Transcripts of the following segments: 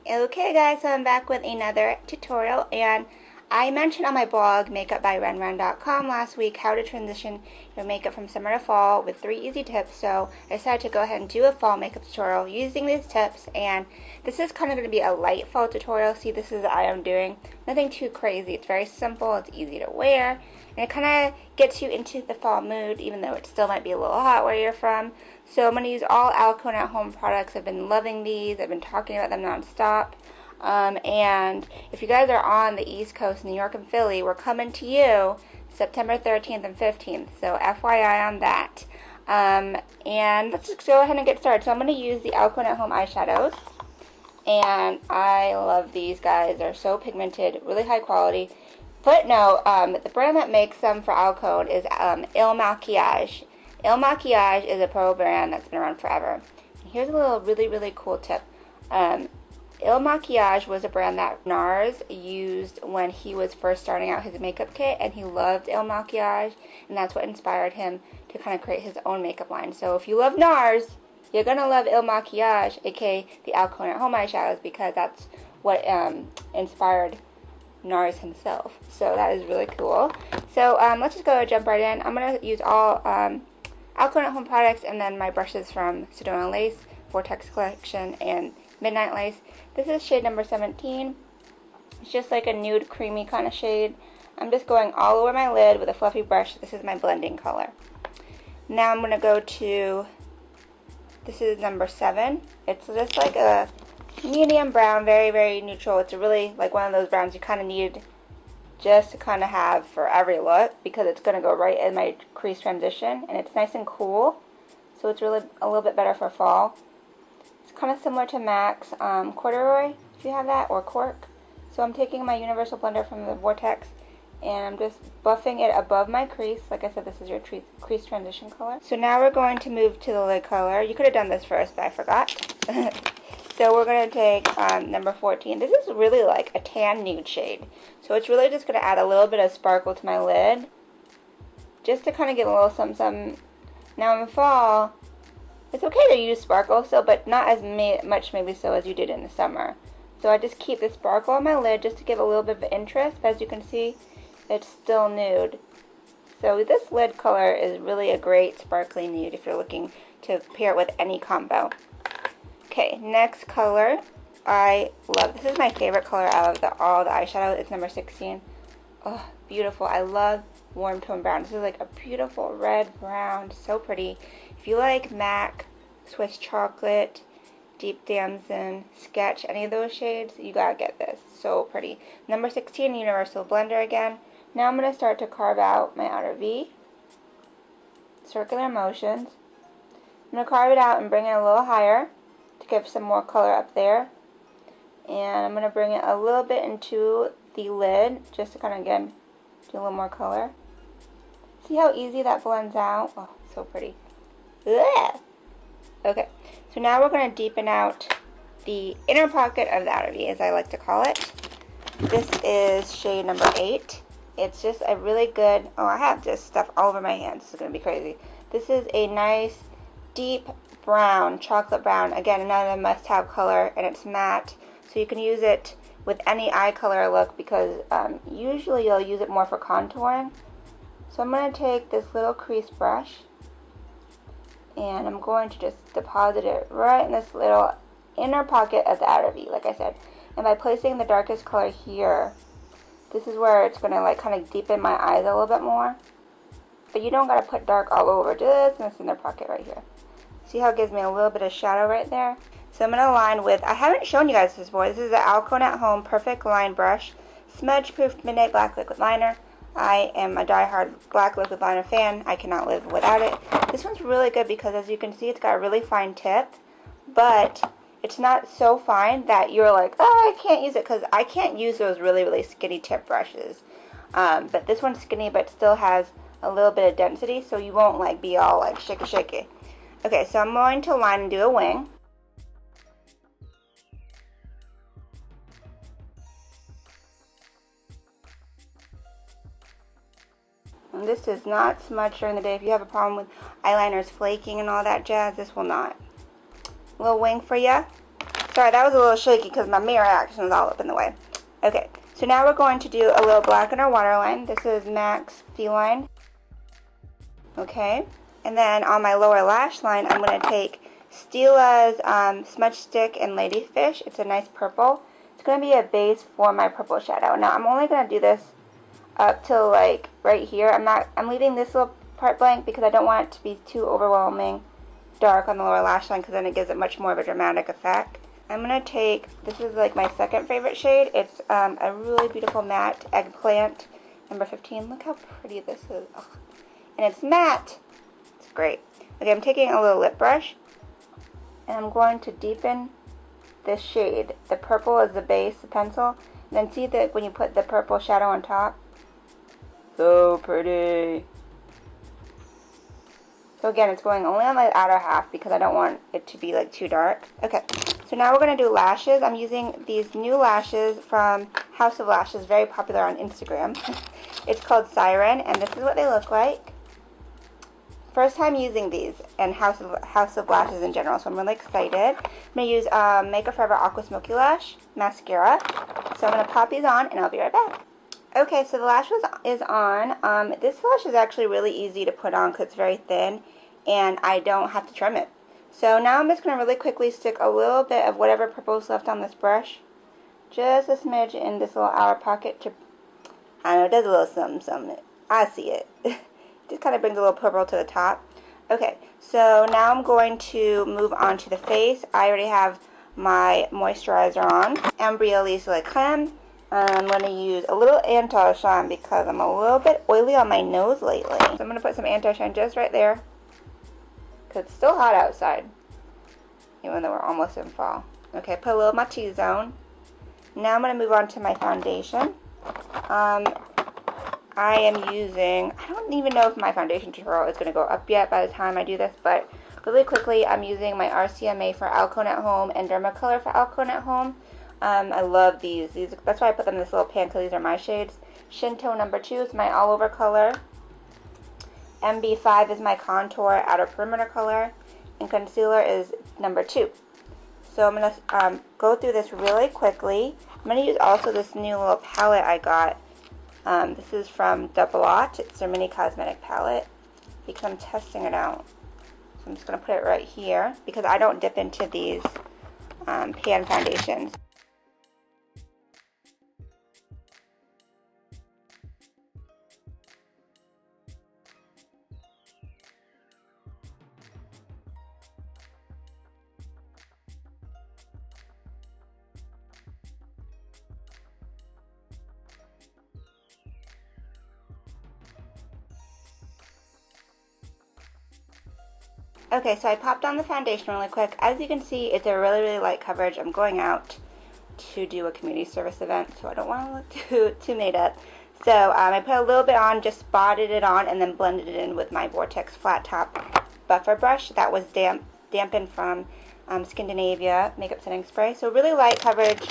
Okay guys, so I'm back with another tutorial, and I mentioned on my blog makeupbyrenren.com last week how to transition your makeup from summer to fall with 3 easy tips. So I decided to go ahead and do a fall makeup tutorial using these tips, and this is kind of going to be a light fall tutorial. See, this is what I am doing. Nothing too crazy. It's very simple, it's easy to wear, and it kind of gets you into the fall mood even though it still might be a little hot where you're from. So I'm going to use all Alcone at home products. I've been loving these. I've been talking about them nonstop. And if you guys are on the East Coast, New York and Philly, we're coming to you September 13th and 15th. So FYI on that. And let's just go ahead and get started. So I'm going to use the Alcone at home eyeshadows. And I love these guys. They're so pigmented, really high quality. Footnote, the brand that makes them for Alcone is Il Maquillage. Il Maquillage is a pro brand that's been around forever. And here's a little really cool tip. Il Maquillage was a brand that NARS used when he was first starting out his makeup kit, and he loved Il Maquillage, and that's what inspired him to kind of create his own makeup line. So if you love NARS, you're going to love Il Maquillage, aka the Alcone at home eyeshadows, because that's what inspired NARS himself. So that is really cool. So let's just go jump right in. I'm going to use all Alcone at home products, and then my brushes from Sedona Lace, Vortex Collection, and Midnight Lace. This is shade number 17. It's just like a nude creamy kind of shade. I'm just going all over my lid with a fluffy brush. This is my blending color. Now I'm going to go to, this is number 7. It's just like a medium brown, very neutral. It's a really like one of those browns you kind of need just to kind of have for every look, because it's going to go right in my crease transition, and it's nice and cool, so it's really a little bit better for fall. It's kind of similar to MAC's corduroy, if you have that, or cork. So I'm taking my universal blender from the Vortex, and I'm just buffing it above my crease. Like I said, this is your crease transition color. So now we're going to move to the lid color. You could have done this first, but I forgot. So we're going to take number 14. This is really like a tan nude shade. So it's really just going to add a little bit of sparkle to my lid, just to kind of give a little something. Now in the fall, it's okay to use sparkle still, but not as much maybe so as you did in the summer. So I just keep the sparkle on my lid just to give a little bit of interest. But as you can see, it's still nude. So this lid color is really a great sparkly nude if you're looking to pair it with any combo. Okay, next color, I love, this is my favorite color out of all the eyeshadow. It's number 16. Oh, beautiful. I love warm tone brown. This is like a beautiful red brown, so pretty. If you like MAC, Swiss Chocolate, Deep Damson, Sketch, any of those shades, you gotta get this. So pretty. Number 16, Universal Blender again. Now I'm going to start to carve out my outer V. Circular motions. I'm going to carve it out and bring it a little higher to give some more color up there. And I'm going to bring it a little bit into the lid just to kind of, again, do a little more color. See how easy that blends out? Oh, so pretty. Ugh. Okay, so now we're going to deepen out the inner pocket of the outer V, as I like to call it. This is shade number 8. It's just a really good, oh, I have just stuff all over my hands. This is going to be crazy. This is a nice, deep brown, chocolate brown. Again, another must-have color, and it's matte. So you can use it with any eye color look, because usually you'll use it more for contouring. So I'm going to take this little crease brush, and I'm going to just deposit it right in this little inner pocket of the outer V, like I said. And by placing the darkest color here, this is where it's going to like kind of deepen my eyes a little bit more. But you don't got to put dark all over, just in this inner pocket right here. See how it gives me a little bit of shadow right there? So I'm going to line with, I haven't shown you guys this before, this is the Alcone at Home Perfect Line Brush Smudge Proof Midnight Black Liquid Liner. I am a die-hard black liquid liner fan. I cannot live without it. This one's really good because, as you can see, it's got a really fine tip, but it's not so fine that you're like, oh, I can't use it, because I can't use those really skinny tip brushes. But this one's skinny but still has a little bit of density, so you won't like be all like shaky. Okay, so I'm going to line and do a wing. And this does not smudge during the day. If you have a problem with eyeliners flaking and all that jazz, this will not. A little wing for ya. Sorry, that was a little shaky because my mirror action was all up in the way. Okay, so now we're going to do a little black in our waterline. This is MAC's Feline. Okay, and then on my lower lash line, I'm going to take Stila's Smudge Stick and Ladyfish. It's a nice purple. It's going to be a base for my purple shadow. Now, I'm only going to do this up till like right here. I'm leaving this little part blank because I don't want it to be too overwhelming dark on the lower lash line, because then it gives it much more of a dramatic effect. I'm going to take, this is like my second favorite shade. It's a really beautiful matte Eggplant number 15. Look how pretty this is. Ugh. And it's matte. It's great. Okay, I'm taking a little lip brush, and I'm going to deepen this shade. The purple is the base, the pencil. And then see that when you put the purple shadow on top? So pretty. So again, it's going only on the outer half because I don't want it to be like too dark. Okay, so now we're going to do lashes. I'm using these new lashes from House of Lashes, very popular on Instagram. It's called Siren, and this is what they look like. First time using these and House of Lashes in general, so I'm really excited. I'm going to use Makeup Forever Aqua Smokey Lash Mascara. So I'm going to pop these on, and I'll be right back. Okay, so the lash is on. This lash is actually really easy to put on because it's very thin, and I don't have to trim it. So now I'm just going to really quickly stick a little bit of whatever purple is left on this brush, just a smidge in this little outer pocket to, I know it does a little something. I see it. Just kind of brings a little purple to the top. Okay, so now I'm going to move on to the face. I already have my moisturizer on, Embryolisse Creme. I'm going to use a little Antishine because I'm a little bit oily on my nose lately. So I'm going to put some Antishine just right there, because it's still hot outside, even though we're almost in fall. Okay, put a little of my T-zone. Now I'm going to move on to my foundation. I am using, I don't even know if my foundation tutorial is going to go up yet by the time I do this, but really quickly, I'm using my RCMA for Alcone at Home and Dermacolor for Alcone at Home. I love these. That's why I put them in this little pan, because these are my shades. Shinto number 2 is my all over color. MB5 is my contour outer perimeter color. And concealer is number 2. So I'm going to go through this really quickly. I'm going to use also this new little palette I got. This is from The Blot. It's their mini cosmetic palette because I'm testing it out. So I'm just going to put it right here because I don't dip into these pan foundations. Okay, so I popped on the foundation really quick. As you can see, it's a really, really light coverage. I'm going out to do a community service event, so I don't want to look too made up. So I put a little bit on, just spotted it on, and then blended it in with my Vortex Flat Top Buffer Brush. That was dampened from Skindinavia Makeup Setting Spray. So really light coverage.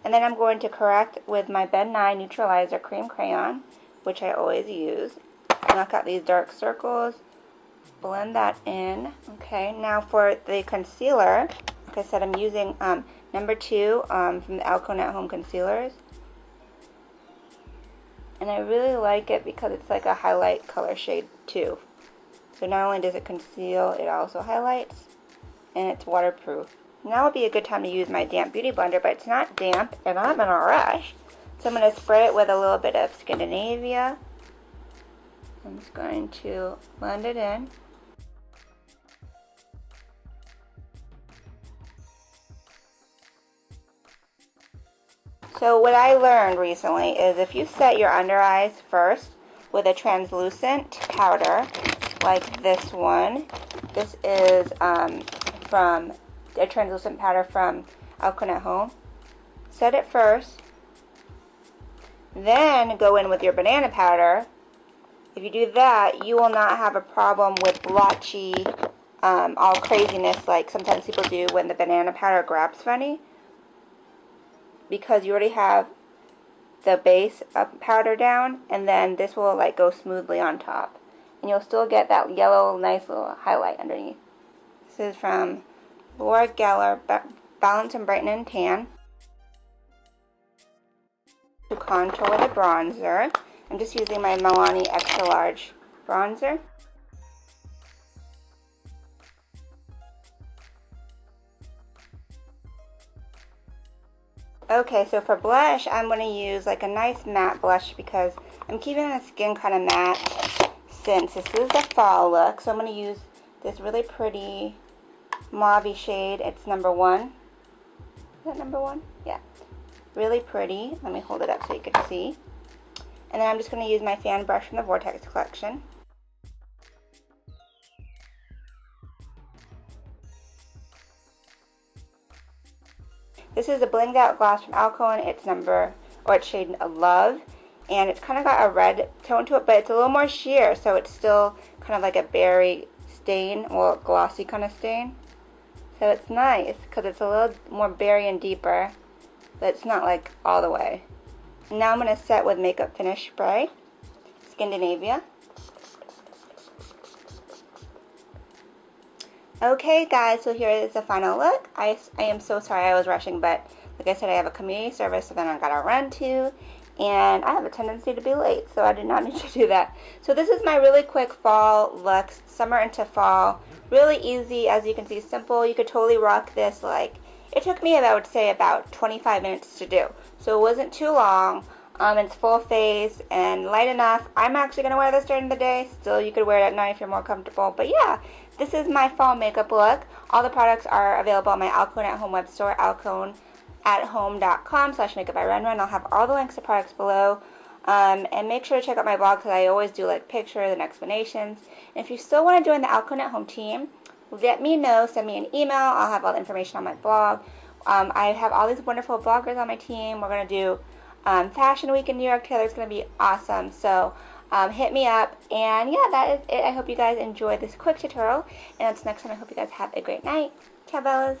And then I'm going to correct with my Ben Nye Neutralizer Cream Crayon, which I always use. Knock out these dark circles. Blend that in. Okay, now for the concealer, like I said, I'm using number 2 from the Alcone at Home concealers. And I really like it because it's like a highlight color shade too. So not only does it conceal, it also highlights, and it's waterproof. Now would be a good time to use my damp beauty blender, but it's not damp and I'm in a rush. So I'm going to spray it with a little bit of Skindinavia. I'm just going to blend it in. So what I learned recently is if you set your under eyes first with a translucent powder, like this one. This is from a translucent powder from Alcone at Home. Set it first, then go in with your banana powder. If you do that, you will not have a problem with blotchy, all craziness like sometimes people do when the banana powder grabs funny, because you already have the base powder down, and then this will like go smoothly on top, and you'll still get that yellow nice little highlight underneath. This is from Laura Geller Balance and Brighten and Tan. To contour with a bronzer. I'm just using my Milani Extra Large bronzer. Okay, so for blush, I'm going to use like a nice matte blush because I'm keeping the skin kind of matte since this is the fall look. So I'm going to use this really pretty mauvey shade. It's number 1. Is that number 1? Yeah. Really pretty. Let me hold it up so you can see. And then I'm just going to use my fan brush from the Vortex collection. This is a blinged out gloss from Alcone. It's shade Love. And it's kind of got a red tone to it, but it's a little more sheer, so it's still kind of like a berry stain, well, glossy kind of stain. So it's nice, because it's a little more berry and deeper, but it's not like all the way. Now I'm going to set with Makeup Finish Spray, Skindinavia. Okay guys, so here is the final look. I am so sorry I was rushing, but like I said, I have a community service so then I gotta run to, and I have a tendency to be late, so I did not need to do that. So this is my really quick fall look, summer into fall. Really easy, as you can see, simple. You could totally rock this. Like, it took me, I would say, about 25 minutes to do. So it wasn't too long. It's full face and light enough. I'm actually going to wear this during the day. Still, you could wear it at night if you're more comfortable. But yeah, this is my fall makeup look. All the products are available on my Alcone at Home web store, alconeathome.com/makeup by Ren. I'll have all the links to products below. And make sure to check out my blog because I always do like pictures and explanations. And if you still want to join the Alcone at Home team, let me know. Send me an email. I'll have all the information on my blog. I have all these wonderful bloggers on my team. We're going to do Fashion Week in New York together. It's going to be awesome. So hit me up. And yeah, that is it. I hope you guys enjoyed this quick tutorial. And until next time, I hope you guys have a great night. Ciao, bellas.